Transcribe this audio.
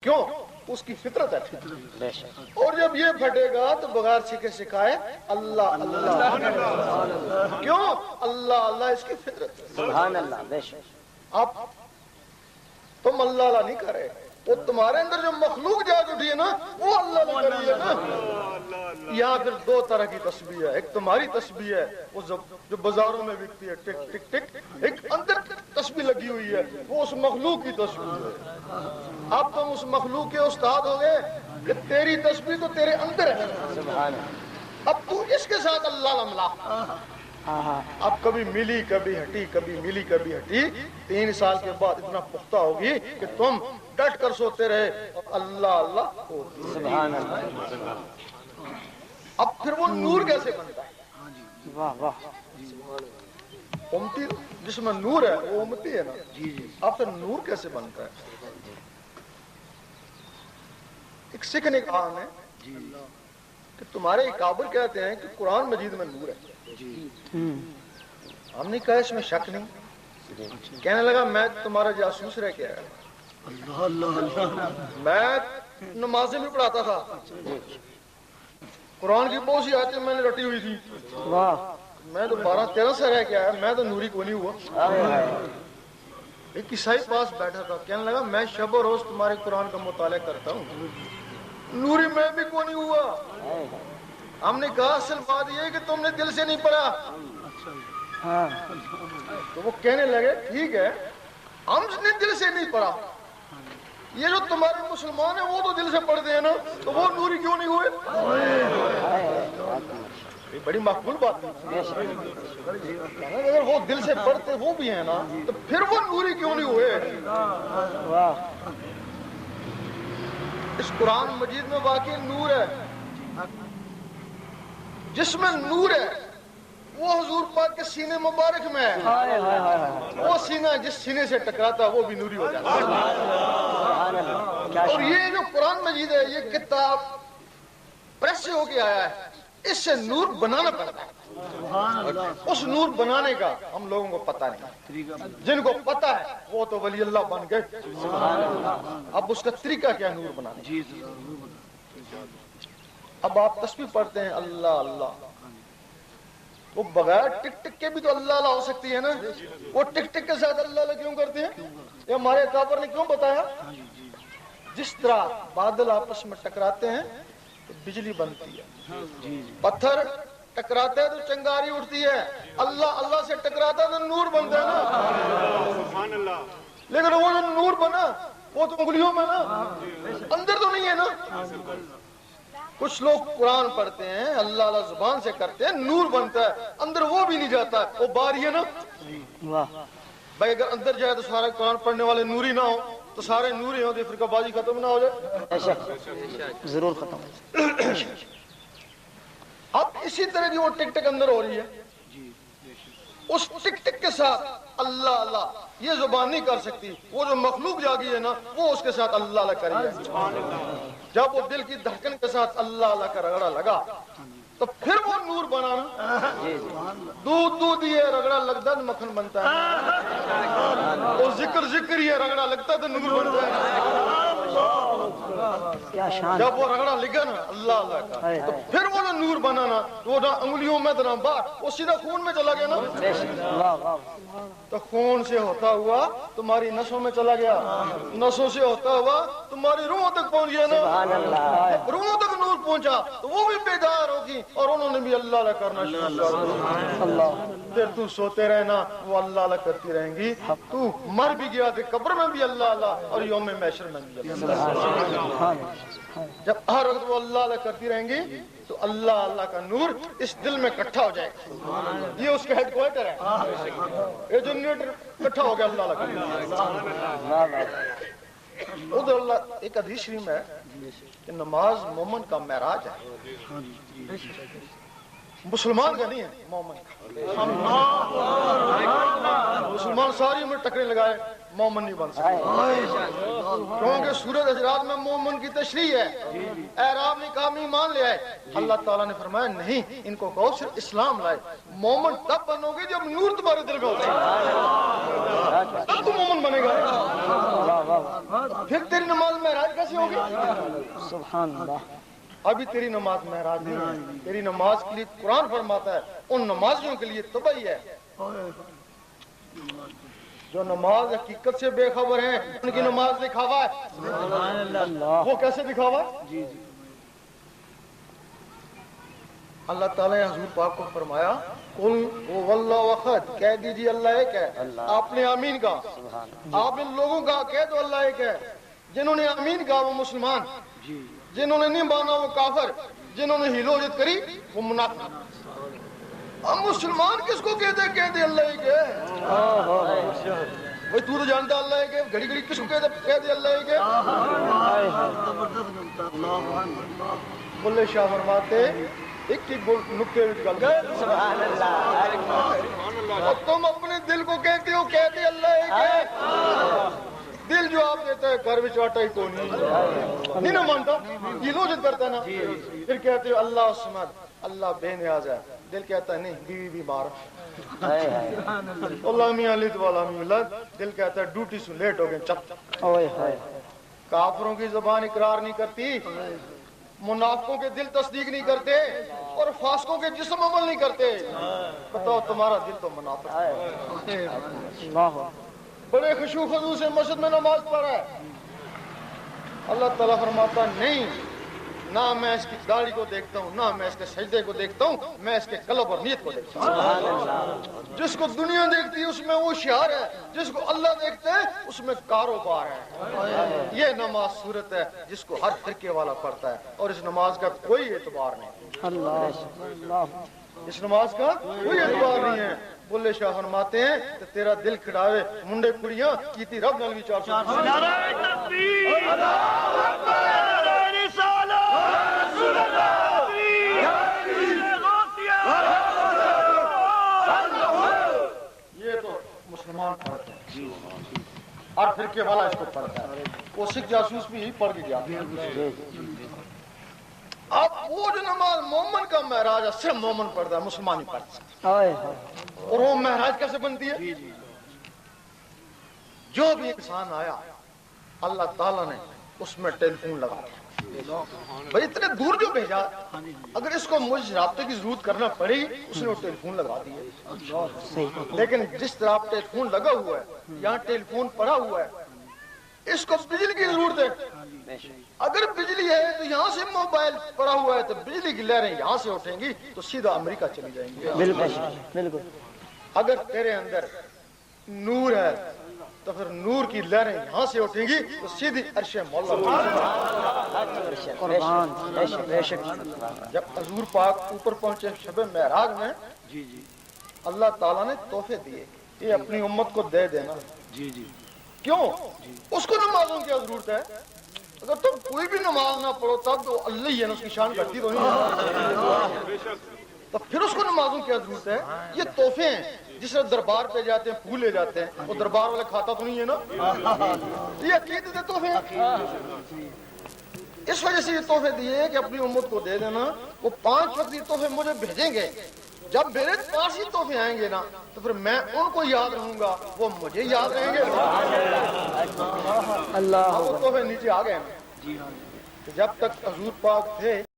کیوں؟ اس کی فطرت ہے. اور جب یہ پھٹے گا تو بغیر سیکھے سکھائے اللہ اللہ. کیوں؟ اللہ اللہ اس کی فطرت ہے. سبحان اللہ. بے شک اب تم اللہ اللہ نہیں کر رہے، وہ تمہارے اندر جو مخلوق جاگ اٹھی ہے نا وہ اللہ اللہ کر رہی ہے نا. یہاں پھر دو طرح کی تسبیح ہے. ایک تمہاری تسبیح ہے وہ جو بازاروں میں بکتی ہے ٹک ٹک ٹک. ایک اندر تسبیح لگی ہوئی ہے وہ اس مخلوق کی تسبیح ہے. اب تم اس مخلوق کے استاد ہو گئے کہ تیری تسبیح تو تیرے اندر ہے. سبحان اللہ. اب تو اس کے ساتھ اللہ ملا. اب کبھی ملی کبھی ہٹی، کبھی ملی کبھی ہٹی. 3 سال کے بعد اتنا پختہ ہوگی کہ تم ڈٹ کر سوتے رہے اور اللہ اللہ ہوتی. سبحان اللہ. اب پھر وہ نور کیسے بنتا ہے؟ واہ واہ. امتی جس میں نور ہے وہ امتی ہے نا. اب پھر نور کیسے بنتا ہے؟ ایک سکھ نے کہا ہمیں کہ تمہارے اکابر کہتے ہیں کہ قرآن مجید میں نور ہے. ہم نے کہا اس میں شک نہیں. کہنے لگا میں تمہارا جاسوس رہ کے آیا. میں نمازیں بھی پڑھاتا تھا، قرآن کی بہت سی آیتیں میں نے رٹی ہوئی تھی. میں تو 12-13 سے رہ کے آیا، میں تو نوری کو نہیں ہوا. ایک عیسائی پاس بیٹھا تھا، کہنے لگا میں شب و روز تمہارے قرآن کا مطالعہ کرتا ہوں، نوری میں بھی کو نہیں ہوا. ہم نے کہا اصل بات یہ ہے کہ تم نے دل سے نہیں پڑھا. تو وہ کہنے لگے ٹھیک ہے ہم نے دل سے نہیں پڑھا، یہ جو تمہارے مسلمان ہیں وہ تو دل سے پڑھتے ہیں نا، تو وہ نوری کیوں نہیں ہوئے؟ بڑی مقبول بات ہے. اگر وہ دل سے پڑھتے وہ بھی ہیں نا تو پھر وہ نوری کیوں نہیں ہوئے؟ اس قرآن مجید میں واقعی نور ہے. جس میں نور ہے وہ حضور پاک کے سینے مبارک میں ہے. وہ سینہ جس سینے سے ٹکراتا ہے وہ بھی نوری ہو جاتا ہے. اور یہ جو قرآن مجید ہے یہ کتاب پریس سے ہو کے آیا ہے، اس سے نور بنانا پڑتا ہے. اس نور بنانے کا ہم لوگوں کو پتہ نہیں. جن کو پتہ ہے وہ تو ولی اللہ بن گئے. اب اس کا طریقہ کیا نور بنانے. اب آپ تسبیح پڑھتے ہیں اللہ اللہ، وہ بغیر ٹک ٹک کے بھی تو اللہ اللہ ہو سکتی ہے نا. وہ ٹک ٹک کے ساتھ اللہ اللہ کیوں کرتے ہیں؟ یہ ہمارے کافر نے کیوں بتایا؟ جس طرح بادل آپس میں ٹکراتے ہیں تو بجلی بنتی ہے، پتھر ٹکراتے ہیں تو چنگاری اٹھتی ہے. اللہ اللہ سے ٹکراتا ہے تو نور بنتا ہے نا. لیکن وہ جو نور بنا وہ تو انگلیوں میں نا، اندر تو نہیں ہے نا. کچھ لوگ قرآن پڑھتے ہیں اللہ اللہ زبان سے کرتے ہیں، نور بنتا ہے، اندر وہ بھی نہیں جاتا. وہ باری ہے نا بھائی، اگر اندر جائے تو سارے قرآن پڑھنے والے نوری نہ ہو تو سارے نوری ہوں تو فرقہ بازی ختم نہ ہو جائے. ضرور ختم. اب اسی طرح کی وہ ٹک ٹک اندر ہو رہی ہے. اس ٹک ٹک کے ساتھ اللہ اللہ یہ زبان نہیں کر سکتی. وہ جو مخلوق جاگی ہے نا وہ اس کے ساتھ اللہ اللہ کری ہے. جب وہ دل کی دھڑکن کے ساتھ اللہ اللہ کا رگڑا لگا تو پھر وہ نور بنا نا. دودھ دودھ ہی ہے رگڑا لگتا تو مکھن بنتا ہے. وہ ذکر ذکر ہی ہے رگڑا لگتا تو نور بنتا ہے. جب وہ رگڑا لگا نا اللہ اللہ کا تو پھر وہ جو نور بنا نا وہ نہ انگلیوں میں تو نہ باہر، وہ سیدھا خون میں چلا گیا نا. تو خون سے ہوتا ہوا تمہاری نسوں میں چلا گیا، نسوں سے ہوتا ہوا تمہاری روحوں تک پہنچ گیا نا. روحوں تک نور پہنچا تو وہ بھی بیدار ہوگی اور انہوں نے بھی اللہ اللہ کرنا شروع کر. پھر تو سوتے رہنا وہ اللہ اللہ کرتی رہیں گی. تو مر بھی گیا تو قبر میں بھی اللہ اللہ اور یوم محشر میں بھی اللہ. جب ہر وقت وہ اللہ اللہ کرتی رہیں گی تو اللہ اللہ کا نور اس دل میں اکٹھا ہو جائے گا. یہ اس کا ہیڈ کوارٹر ہے، یہ جنریٹر اکٹھا ہو گیا اللہ اللہ کا. ادھر اللہ ایک حدیث شریف میں ہے کہ نماز مومن کا معراج ہے، مسلمان کا نہیں ہے، مومن کا. مسلمان ساری عمر ٹکرے لگائے مومن نہیں بن سکتے، کیونکہ سورۃ حجرات میں مومن کی تشریح ہے۔ اعراب نے کہا ایمان لے آئے، اللہ تعالیٰ نے فرمایا نہیں، ان کو کہو صرف اسلام لائے۔ مومن تب بنو گے جب نور تمہارے دل میں ہوگا، تب تو مومن بنے گا۔ پھر تیری نماز معراج کیسے ہوگی؟ سبحان اللہ۔ ابھی تیری نماز معراج نہیں ہے، تیری نماز کے لیے قرآن فرماتا ہے ان نمازیوں کے لیے تباہی ہے جو نماز حقیقت سے بے خبر ہیں، ان کی نماز دکھاوا ہے۔ وہ کیسے دکھاوا؟ اللہ تعالیٰ نے حضور پاک کو فرمایا قل هو اللہ احد، کہہ دیجیے اللہ ایک ہے۔ آپ نے آمین کہا، آپ نے لوگوں کا کہہ دو اللہ ایک ہے۔ جنہوں نے آمین کہا وہ مسلمان، جنہوں نے نہیں مانا وہ کافر، جنہوں نے ہیلو جت کری وہ منافق۔ اب مسلمان کس کو کہہ دے اللہ ایک ہے؟ بھائی تو جانتا اللہ ایک ہے، گھڑی گھڑی کس کو کہہ دے اللہ ایک ہے؟ بلے شاہ فرماتے ایک نکتے گل سبحان اللہ۔ اور تم اپنے دل کو کہتے ہو کہہ دے اللہ ایک ہے۔ دل جواب دیتا ہے گھر میں آٹا ہی کون نہیں نہ مانتا، یہ لوجت کرتا ہے نا۔ پھر کہتے ہو اللہ سمد، اللہ بے نیاز ہے، دل کہتا ہے نہیں بیوی بیمار، اللہ میاں لد والا میلاد، دل کہتا ہے ڈیوٹی سے لیٹ ہو گئے چپ۔ کافروں کی زبان اقرار نہیں کرتی، منافقوں کے دل تصدیق نہیں کرتے، اور فاسقوں کے جسم عمل نہیں کرتے۔ بتاؤ تمہارا دل تو منافق ہے۔ بڑے خشوع خضوع سے مسجد میں نماز پڑھ رہا ہے، اللہ تعالیٰ فرماتا نہیں، نہ میں اس کی داڑھی کو دیکھتا ہوں، نہ میں اس کے سجدے کو دیکھتا ہوں، میں اس کے قلب اور نیت کو دیکھتا ہوں۔ جس کو دنیا دیکھتی ہے اس میں وہ شعار ہے، جس کو اللہ دیکھتے ہے اس میں کاروبار ہے۔ یہ نماز صورت ہے جس کو ہر فرقے والا پڑھتا ہے، اور اس نماز کا کوئی اعتبار نہیں، اس نماز کا کوئی اعتبار نہیں ہے۔ بلے شاہ فرماتے ہیں کہ تیرا دل کھڑاوے منڈے کڑیاں کیتی رب نال وچار سو۔ نعرہ تکبیر، اللہ اکبر، نعرہ رسالت، رسول اللہ، یہ تو مسلمان پڑھتے ہیں، ہر فرقے والا اس کو پڑھتا ہے، وہ سکھ جاسوس بھی پڑھ کے گیا۔ اب وہ جو نماز مومن کا معراج ہے صرف مومن پڑھتا ہے، مسلمان نہیں پڑھتا۔ اور وہ معراج کیسے بنتی ہے؟ جو بھی انسان آیا اللہ تعالیٰ نے اس میں ٹیلی فون لگا دیا۔ بھائی اتنے دور جو بھیجا، اگر اس کو مجھ رابطے کی ضرورت کرنا پڑی اس نے وہ ٹیلی فون لگا دیا۔ لیکن جس طرح ٹیلی فون لگا ہوا ہے، یہاں ٹیلی فون پڑا ہوا ہے، اس کو بجلی کی ضرورت ہے۔ اگر بجلی ہے تو یہاں سے موبائل پڑا ہوا ہے تو بجلی کی لہریں یہاں سے اٹھیں گی تو سیدھا امریکہ چلی جائیں گی۔ بالکل۔ اگر تیرے اندر نور ہے تو پھر نور کی لہریں یہاں سے اٹھیں گی تو سیدھی عرش مولا۔ جب حضور پاک اوپر پہنچے شب معراج میں، اللہ تعالیٰ نے تحفے دیے، یہ اپنی امت کو دے دینا۔ کیوں؟ اس کو نمازوں کی ضرورت ہے۔ اگر تم کوئی بھی نماز نہ پڑھو تب تو اللہ ہی ہے نا، اس کی شان گھٹتی تو نہیں، تو پھر اس کو نمازوں کی ضرورت ہے۔ یہ تحفے ہیں، جس طرح دربار پہ جاتے ہیں پھول لے جاتے ہیں، وہ دربار والے کھاتا تو نہیں ہے نا، یہ عقیدت کے تحفے ہیں۔ اس وجہ سے یہ تحفے دیے کہ اپنی امت کو دے دینا۔ وہ 5 وقت یہ تحفے مجھے بھیجیں گے، جب میرے پاس ہی تحفے آئیں گے نا تو پھر میں ان کو یاد رہوں گا، وہ مجھے یاد رہیں گے۔ اللہ وہ تحفے نیچے آ گئے نا، جب تک حضور پاک تھے